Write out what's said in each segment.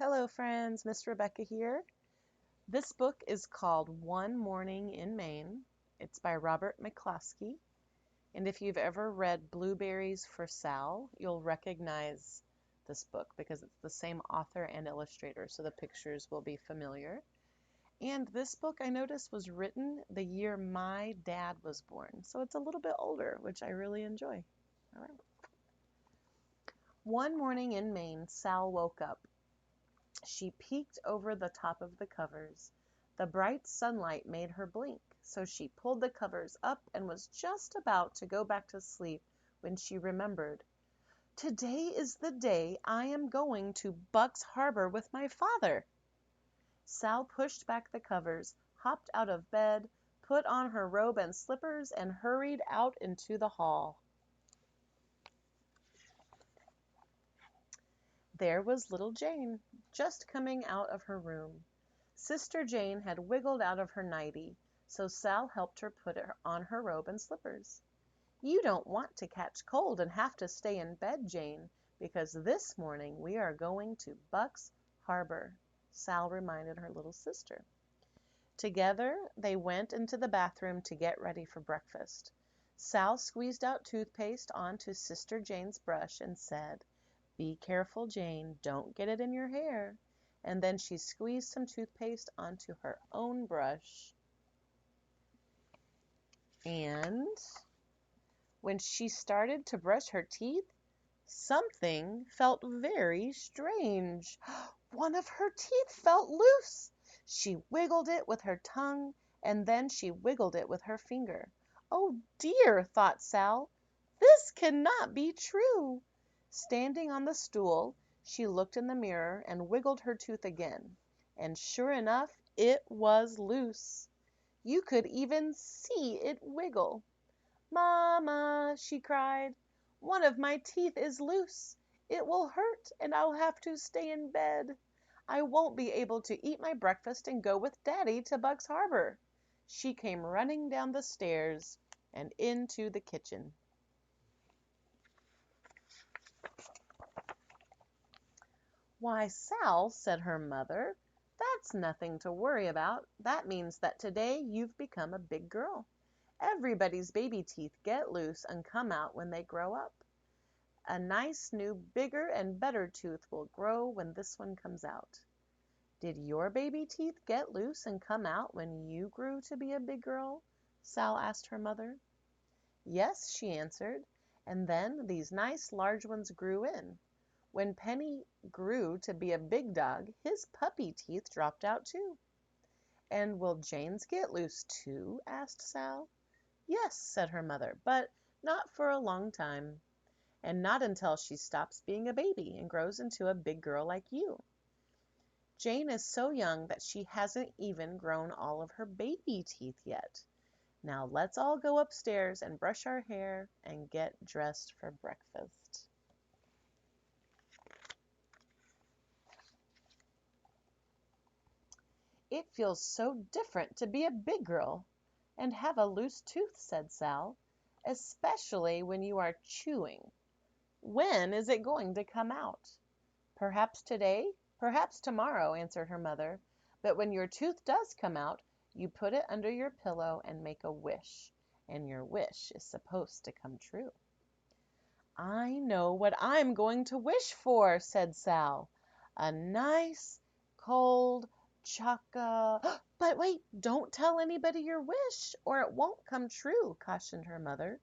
Hello friends, Miss Rebecca here. This book is called One Morning in Maine. It's by Robert McCoskey. And if you've ever read Blueberries for Sal, you'll recognize this book because it's the same author and illustrator, so the pictures will be familiar. And this book, I noticed, was written the year my dad was born, so it's a little bit older, which I really enjoy. All right. One morning in Maine, Sal woke up. She peeked over the top of the covers. The bright sunlight made her blink, so she pulled the covers up and was just about to go back to sleep when she remembered. Today is the day I am going to Buck's Harbor with my father. Sal pushed back the covers, hopped out of bed, put on her robe and slippers, and hurried out into the hall. There was little Jane, just coming out of her room. Sister Jane had wiggled out of her nightie, so Sal helped her put on her robe and slippers. You don't want to catch cold and have to stay in bed, Jane, because this morning we are going to Buck's Harbor, Sal reminded her little sister. Together they went into the bathroom to get ready for breakfast. Sal squeezed out toothpaste onto Sister Jane's brush and said, Be careful, Jane, don't get it in your hair. And then she squeezed some toothpaste onto her own brush. And when she started to brush her teeth, something felt very strange. One of her teeth felt loose. She wiggled it with her tongue, and then she wiggled it with her finger. Oh dear, thought Sal, this cannot be true. Standing on the stool, she looked in the mirror and wiggled her tooth again. And sure enough, it was loose. You could even see it wiggle. Mama, she cried, one of my teeth is loose. It will hurt and I'll have to stay in bed. I won't be able to eat my breakfast and go with Daddy to Buck's Harbor. She came running down the stairs and into the kitchen. Why, Sal, said her mother, that's nothing to worry about. That means that today you've become a big girl. Everybody's baby teeth get loose and come out when they grow up. A nice new bigger and better tooth will grow when this one comes out. Did your baby teeth get loose and come out when you grew to be a big girl? Sal asked her mother. Yes, she answered, and then these nice large ones grew in. When Penny grew to be a big dog, his puppy teeth dropped out too. And will Jane's get loose too? Asked Sal. Yes, said her mother, but not for a long time, and not until she stops being a baby and grows into a big girl like you. Jane is so young that she hasn't even grown all of her baby teeth yet. Now let's all go upstairs and brush our hair and get dressed for breakfast. It feels so different to be a big girl and have a loose tooth, said Sal, especially when you are chewing. When is it going to come out? Perhaps today, perhaps tomorrow, answered her mother. But when your tooth does come out, you put it under your pillow and make a wish, and your wish is supposed to come true. I know what I'm going to wish for, said Sal. A nice, cold, But wait, don't tell anybody your wish, or it won't come true, cautioned her mother.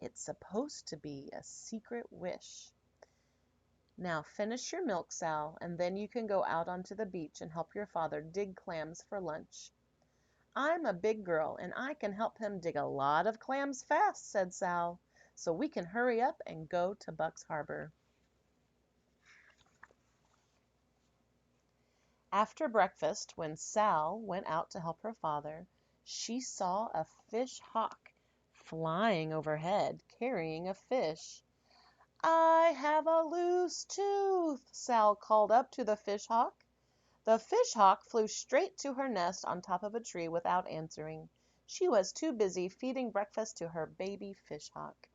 It's supposed to be a secret wish. Now finish your milk, Sal, and then you can go out onto the beach and help your father dig clams for lunch. I'm a big girl, and I can help him dig a lot of clams fast, said Sal, so we can hurry up and go to Buck's Harbor. After breakfast, when Sal went out to help her father, she saw a fish hawk flying overhead, carrying a fish. I have a loose tooth, Sal called up to the fish hawk. The fish hawk flew straight to her nest on top of a tree without answering. She was too busy feeding breakfast to her baby fish hawk.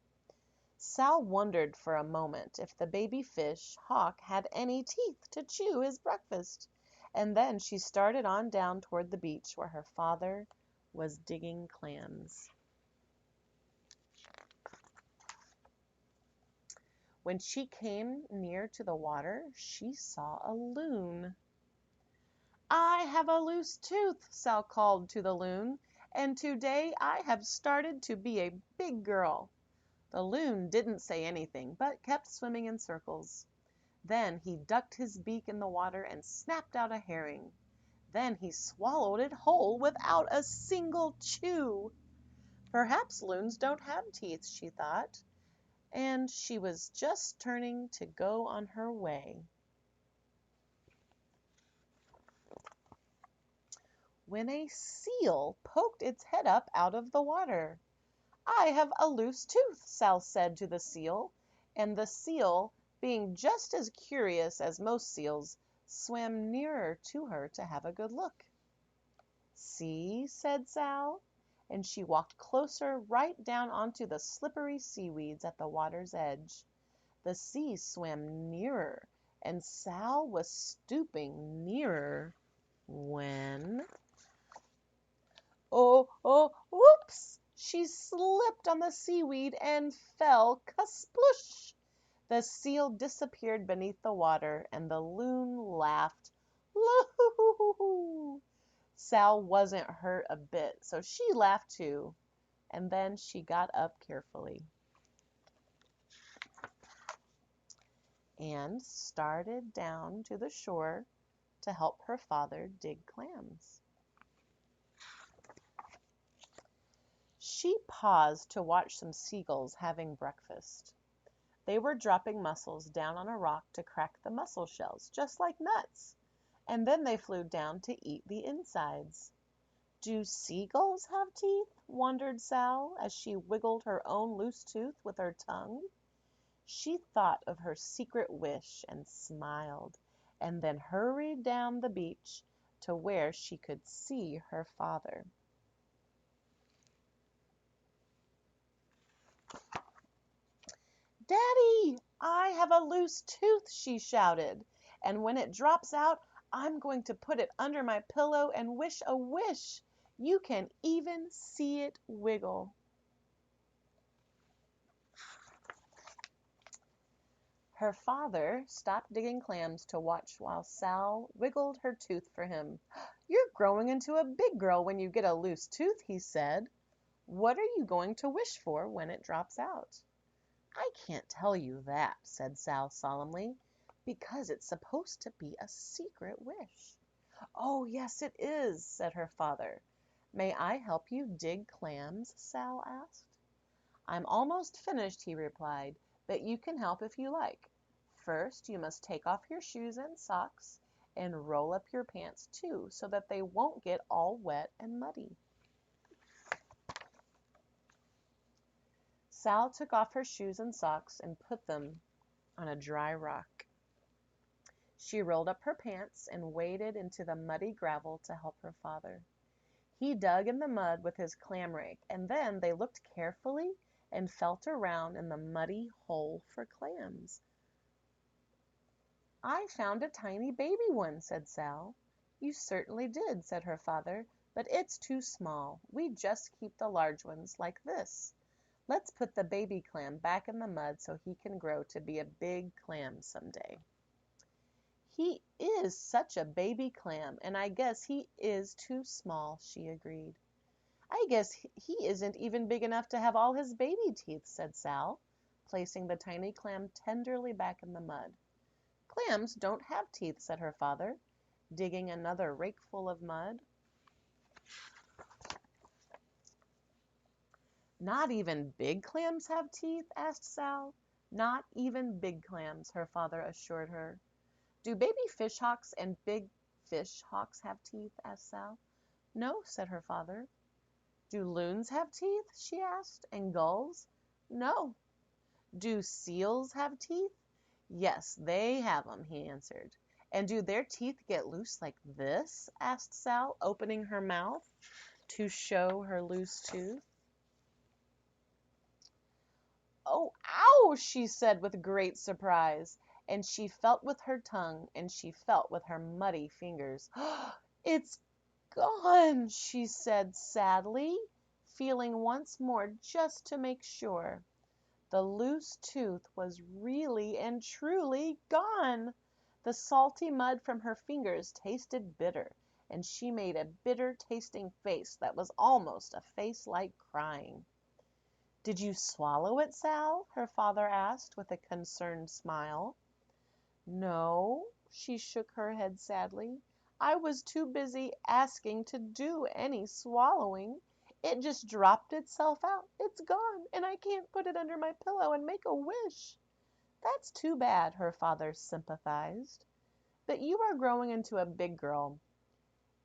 Sal wondered for a moment if the baby fish hawk had any teeth to chew his breakfast, and then she started on down toward the beach where her father was digging clams. When she came near to the water, she saw a loon. "I have a loose tooth," Sal called to the loon, "and today I have started to be a big girl." The loon didn't say anything, but kept swimming in circles. Then he ducked his beak in the water and snapped out a herring. Then he swallowed it whole without a single chew. Perhaps loons don't have teeth, she thought, and she was just turning to go on her way, when a seal poked its head up out of the water. "I have a loose tooth," Sal said to the seal, and the seal, being just as curious as most seals, swam nearer to her to have a good look. "See," said Sal, and she walked closer right down onto the slippery seaweeds at the water's edge. The sea swam nearer, and Sal was stooping nearer when... Oh, whoops! She slipped on the seaweed and fell kasplush! The seal disappeared beneath the water, and the loon laughed. Loo-hoo-hoo-hoo! Sal wasn't hurt a bit, so she laughed too, and then she got up carefully and started down to the shore to help her father dig clams. She paused to watch some seagulls having breakfast. They were dropping mussels down on a rock to crack the mussel shells, just like nuts, and then they flew down to eat the insides. "Do seagulls have teeth?" wondered Sal as she wiggled her own loose tooth with her tongue. She thought of her secret wish and smiled, and then hurried down the beach to where she could see her father. "Daddy, I have a loose tooth," she shouted, "and when it drops out, I'm going to put it under my pillow and wish a wish. You can even see it wiggle." Her father stopped digging clams to watch while Sal wiggled her tooth for him. "You're growing into a big girl when you get a loose tooth," he said. "What are you going to wish for when it drops out?" "I can't tell you that," said Sal solemnly, "because it's supposed to be a secret wish." "Oh, yes, it is," said her father. "May I help you dig clams?" Sal asked. "I'm almost finished," he replied, "but you can help if you like. First, you must take off your shoes and socks and roll up your pants too, so that they won't get all wet and muddy." Sal took off her shoes and socks and put them on a dry rock. She rolled up her pants and waded into the muddy gravel to help her father. He dug in the mud with his clam rake, and then they looked carefully and felt around in the muddy hole for clams. "I found a tiny baby one," said Sal. "You certainly did," said her father, "but it's too small. We just keep the large ones, like this. Let's put the baby clam back in the mud so he can grow to be a big clam someday." "He is such a baby clam, and I guess he is too small," she agreed. "I guess he isn't even big enough to have all his baby teeth," said Sal, placing the tiny clam tenderly back in the mud. "Clams don't have teeth," said her father, digging another rakeful of mud. "Not even big clams have teeth?" asked Sal. "Not even big clams," her father assured her. "Do baby fish hawks and big fish hawks have teeth?" asked Sal. "No," said her father. "Do loons have teeth?" she asked. "And gulls?" "No." "Do seals have teeth?" "Yes, they have 'em," he answered. "And do their teeth get loose like this?" asked Sal, opening her mouth to show her loose tooth. "Oh, ow!" she said with great surprise, and she felt with her tongue, and she felt with her muddy fingers. "It's gone," she said sadly, feeling once more just to make sure. The loose tooth was really and truly gone. The salty mud from her fingers tasted bitter, and she made a bitter-tasting face that was almost a face like crying. "Did you swallow it, Sal?" her father asked with a concerned smile. "No," she shook her head sadly. "I was too busy asking to do any swallowing. It just dropped itself out. It's gone, and I can't put it under my pillow and make a wish." "That's too bad," her father sympathized. "But you are growing into a big girl,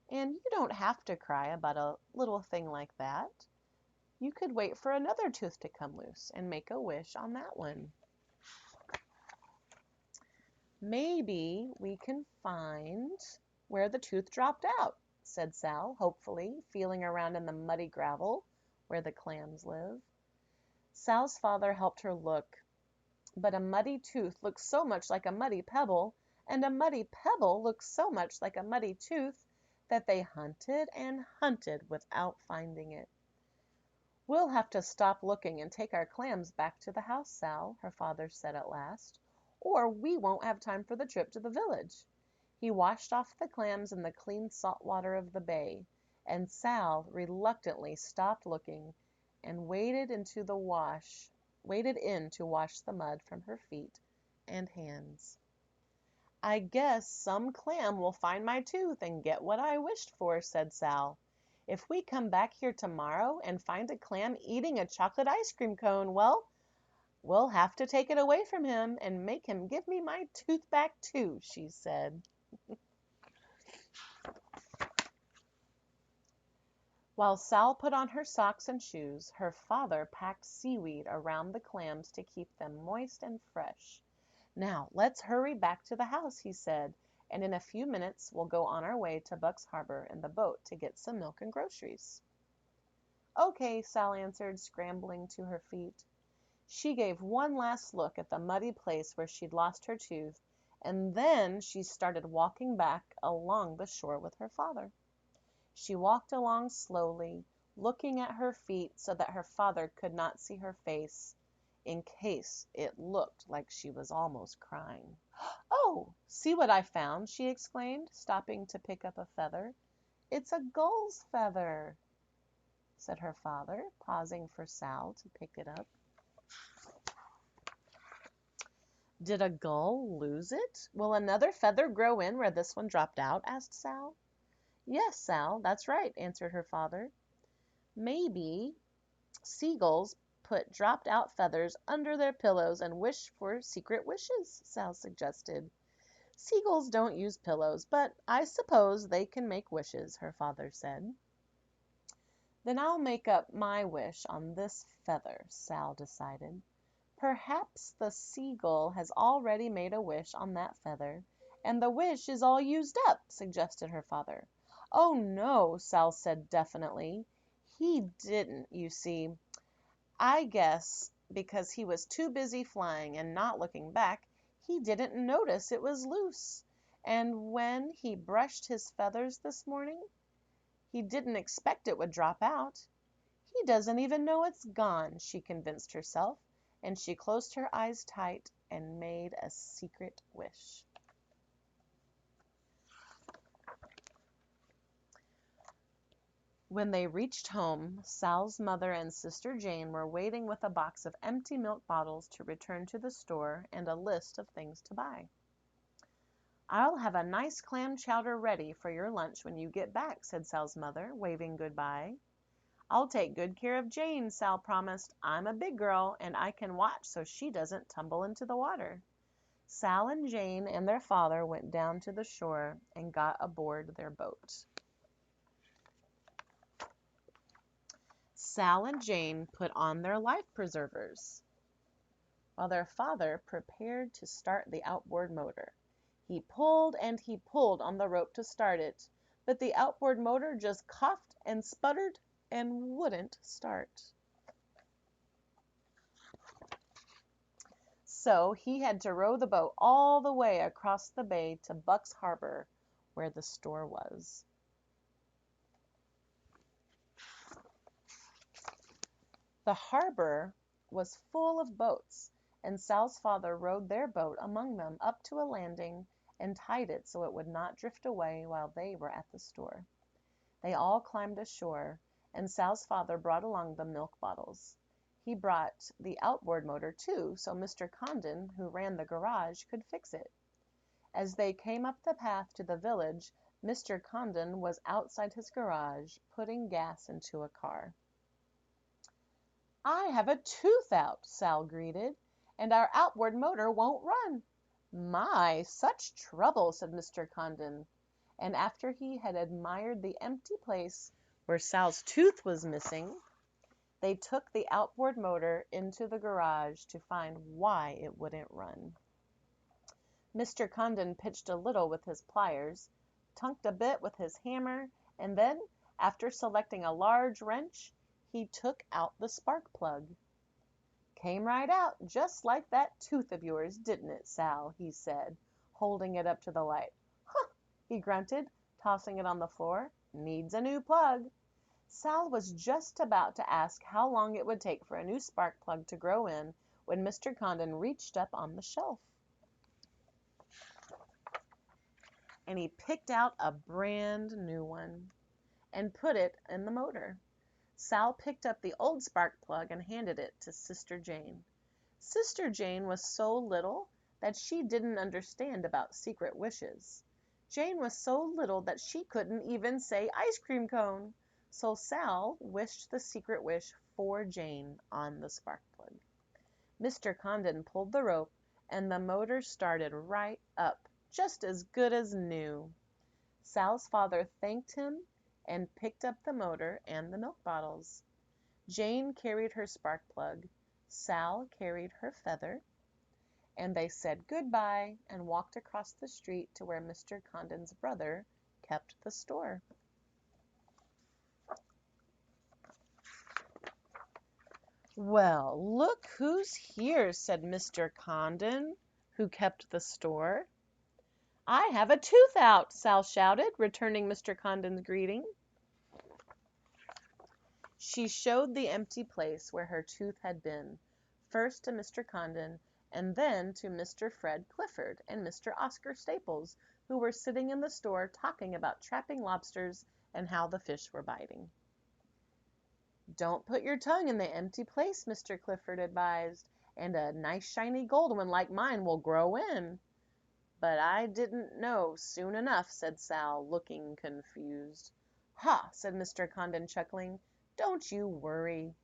and you don't have to cry about a little thing like that. You could wait for another tooth to come loose and make a wish on that one." "Maybe we can find where the tooth dropped out," said Sal, hopefully, feeling around in the muddy gravel where the clams live. Sal's father helped her look, but a muddy tooth looks so much like a muddy pebble, and a muddy pebble looks so much like a muddy tooth, that they hunted and hunted without finding it. "We'll have to stop looking and take our clams back to the house, Sal," her father said at last, "or we won't have time for the trip to the village." He washed off the clams in the clean salt water of the bay, and Sal reluctantly stopped looking and waded in to wash the mud from her feet and hands. "I guess some clam will find my tooth and get what I wished for," said Sal. "If we come back here tomorrow and find a clam eating a chocolate ice cream cone, well, we'll have to take it away from him and make him give me my tooth back too," she said. While Sal put on her socks and shoes, her father packed seaweed around the clams to keep them moist and fresh. "Now, let's hurry back to the house," he said, "and in a few minutes we'll go on our way to Buck's Harbor in the boat to get some milk and groceries." "Okay," Sal answered, scrambling to her feet. She gave one last look at the muddy place where she'd lost her tooth, and then she started walking back along the shore with her father. She walked along slowly, looking at her feet so that her father could not see her face, in case it looked like she was almost crying. "Oh, see what I found!" she exclaimed, stopping to pick up a feather. "It's a gull's feather," said her father, pausing for Sal to pick it up. "Did a gull lose it? Will another feather grow in where this one dropped out?" asked Sal. "Yes, Sal, that's right," answered her father. "Maybe seagulls put dropped out feathers under their pillows and wish for secret wishes," Sal suggested. "Seagulls don't use pillows, but I suppose they can make wishes," her father said. "Then I'll make up my wish on this feather," Sal decided. "Perhaps the seagull has already made a wish on that feather, and the wish is all used up," suggested her father. "Oh, no," Sal said definitely. "He didn't, you see. I guess because he was too busy flying and not looking back, he didn't notice it was loose. And when he brushed his feathers this morning, he didn't expect it would drop out. He doesn't even know it's gone," she convinced herself, and she closed her eyes tight and made a secret wish. When they reached home, Sal's mother and Sister Jane were waiting with a box of empty milk bottles to return to the store and a list of things to buy. "I'll have a nice clam chowder ready for your lunch when you get back," said Sal's mother, waving goodbye. "I'll take good care of Jane," Sal promised. "I'm a big girl, and I can watch so she doesn't tumble into the water." Sal and Jane and their father went down to the shore and got aboard their boat. Sal and Jane put on their life preservers, while their father prepared to start the outboard motor. He pulled and he pulled on the rope to start it, but the outboard motor just coughed and sputtered and wouldn't start. So he had to row the boat all the way across the bay to Buck's Harbor, where the store was. The harbor was full of boats, and Sal's father rowed their boat among them up to a landing and tied it so it would not drift away while they were at the store. They all climbed ashore, and Sal's father brought along the milk bottles. He brought the outboard motor, too, so Mr. Condon, who ran the garage, could fix it. As they came up the path to the village, Mr. Condon was outside his garage, putting gas into a car. "I have a tooth out," Sal greeted, "and our outboard motor won't run." "My, such trouble," said Mr. Condon, and after he had admired the empty place where Sal's tooth was missing, they took the outboard motor into the garage to find why it wouldn't run. Mr. Condon pitched a little with his pliers, tunked a bit with his hammer, and then, after selecting a large wrench, he took out the spark plug. "Came right out, just like that tooth of yours, didn't it, Sal?" he said, holding it up to the light. "Huh!" he grunted, tossing it on the floor. "Needs a new plug." Sal was just about to ask how long it would take for a new spark plug to grow in when Mr. Condon reached up on the shelf. And he picked out a brand new one and put it in the motor. Sal picked up the old spark plug and handed it to Sister Jane. Sister Jane was so little that she didn't understand about secret wishes. Jane was so little that she couldn't even say ice cream cone. So Sal wished the secret wish for Jane on the spark plug. Mr. Condon pulled the rope, and the motor started right up, just as good as new. Sal's father thanked him and picked up the motor and the milk bottles. Jane carried her spark plug, Sal carried her feather, and they said goodbye and walked across the street to where Mr. Condon's brother kept the store. "Well, look who's here," said Mr. Condon, who kept the store. "I have a tooth out," Sal shouted, returning Mr. Condon's greeting. She showed the empty place where her tooth had been, first to Mr. Condon, and then to Mr. Fred Clifford and Mr. Oscar Staples, who were sitting in the store talking about trapping lobsters and how the fish were biting. "Don't put your tongue in the empty place," Mr. Clifford advised, "and a nice shiny gold one like mine will grow in." "But I didn't know soon enough," said Sal, looking confused. "Ha!" said Mr. Condon, chuckling. "Don't you worry.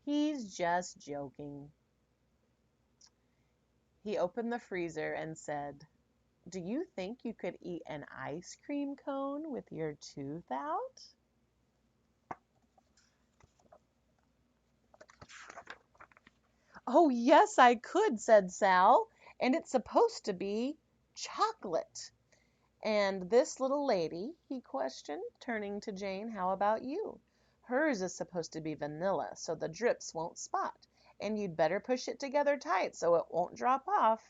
He's just joking." He opened the freezer and said, "Do you think you could eat an ice cream cone with your tooth out?" "Oh, yes, I could," said Sal, "and it's supposed to be chocolate." "And this little lady," he questioned, turning to Jane, "how about you? Hers is supposed to be vanilla, so the drips won't spot, and you'd better push it together tight so it won't drop off."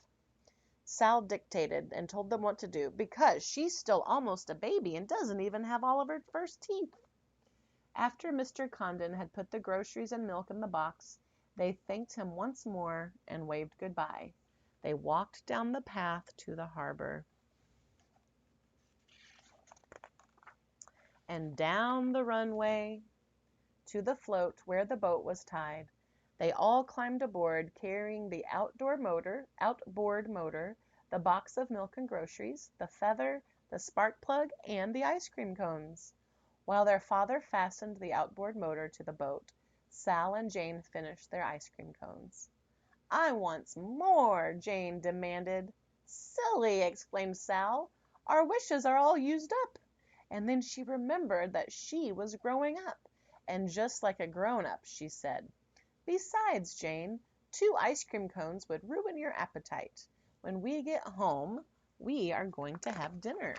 Sal dictated and told them what to do, because she's still almost a baby and doesn't even have all of her first teeth. After Mr. Condon had put the groceries and milk in the box, they thanked him once more and waved goodbye. They walked down the path to the harbor. And down the runway to the float where the boat was tied. They all climbed aboard, carrying the outboard motor, the box of milk and groceries, the feather, the spark plug, and the ice cream cones. While their father fastened the outboard motor to the boat, Sal and Jane finished their ice cream cones. "I wants more," Jane demanded. "Silly!" exclaimed Sal. "Our wishes are all used up." And then she remembered that she was growing up, and just like a grown-up, she said, "Besides, Jane, 2 ice cream cones would ruin your appetite. When we get home, we are going to have dinner.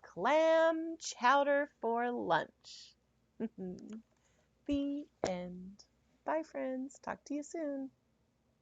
Clam chowder for lunch." The end. Bye, friends. Talk to you soon.